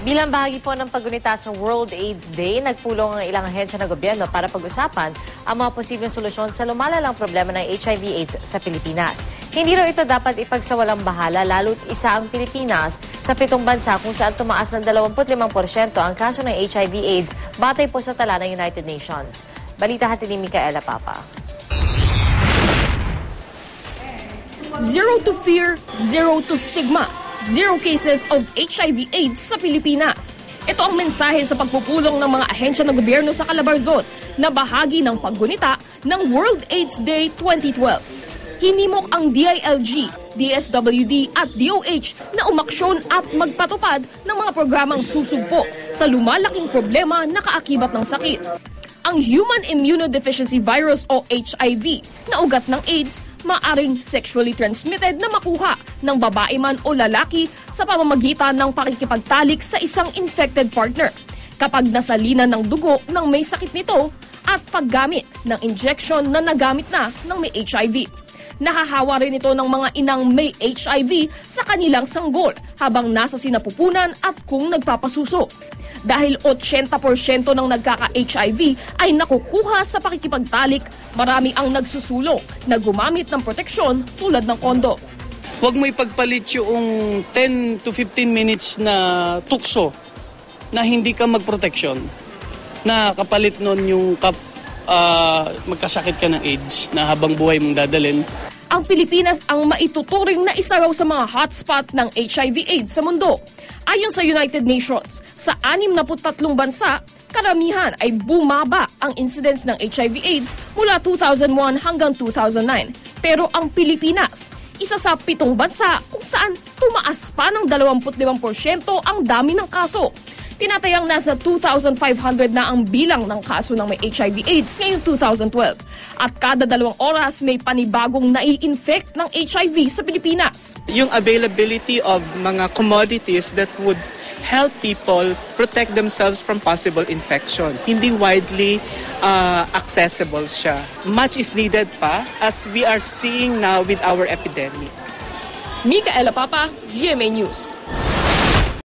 Bilang bahagi po ng paggunita sa World AIDS Day, nagpulong ang ilang ahensya ng gobyerno para pag-usapan ang mga posibleng solusyon sa lumalalang problema ng HIV/AIDS sa Pilipinas. Hindi raw ito dapat ipagsawalang bahala, lalo't isa ang Pilipinas sa 7 bansa kung saan tumaas ng 25% ang kaso ng HIV/AIDS batay po sa tala ng United Nations. Balita hatid ni Micaela Papa. Zero to fear, zero to stigma. Zero cases of HIV/AIDS sa Pilipinas. Ito ang mensahe sa pagpupulong ng mga ahensya ng gobyerno sa Calabarzon na bahagi ng paggunita ng World AIDS Day 2012. Hinimok ang DILG, DSWD at DOH na umaksyon at magpatupad ng mga programang susugpo sa lumalaking problema na kaakibat ng sakit. Ang Human Immunodeficiency Virus o HIV na ugat ng AIDS maaring sexually transmitted na makuha ng babae man o lalaki sa pamamagitan ng pakikipagtalik sa isang infected partner kapag nasalinan ng dugo ng may sakit nito at paggamit ng injection na nagamit na ng may HIV. Nahahawa rin ito ng mga inang may HIV sa kanilang sanggol habang nasa sinapupunan at kung nagpapasuso. Dahil 80% ng nagkaka-HIV ay nakukuha sa pakikipagtalik, marami ang nagsusulong na gumamit ng proteksyon tulad ng kondom. Huwag mo ipagpalit yung 10 to 15 minutes na tukso na hindi ka magproteksyon. Na kapalit nun yung magkasakit ka ng AIDS na habang buhay mong dadalhin. Ang Pilipinas ang maituturing na isa raw sa mga hotspot ng HIV/AIDS sa mundo. Ayon sa United Nations, sa 63 bansa, karamihan ay bumaba ang incidence ng HIV/AIDS mula 2001 hanggang 2009. Pero ang Pilipinas, isa sa 7 bansa kung saan tumaas pa ng 25% ang dami ng kaso. Tinatayang nasa 2,500 na ang bilang ng kaso ng may HIV/AIDS ngayong 2012. At kada 2 oras may panibagong nai-infect ng HIV sa Pilipinas. Yung availability of mga commodities that would help people protect themselves from possible infection. Hindi widely accessible siya. Much is needed pa as we are seeing now with our epidemic. Micaela Papa, GMA News.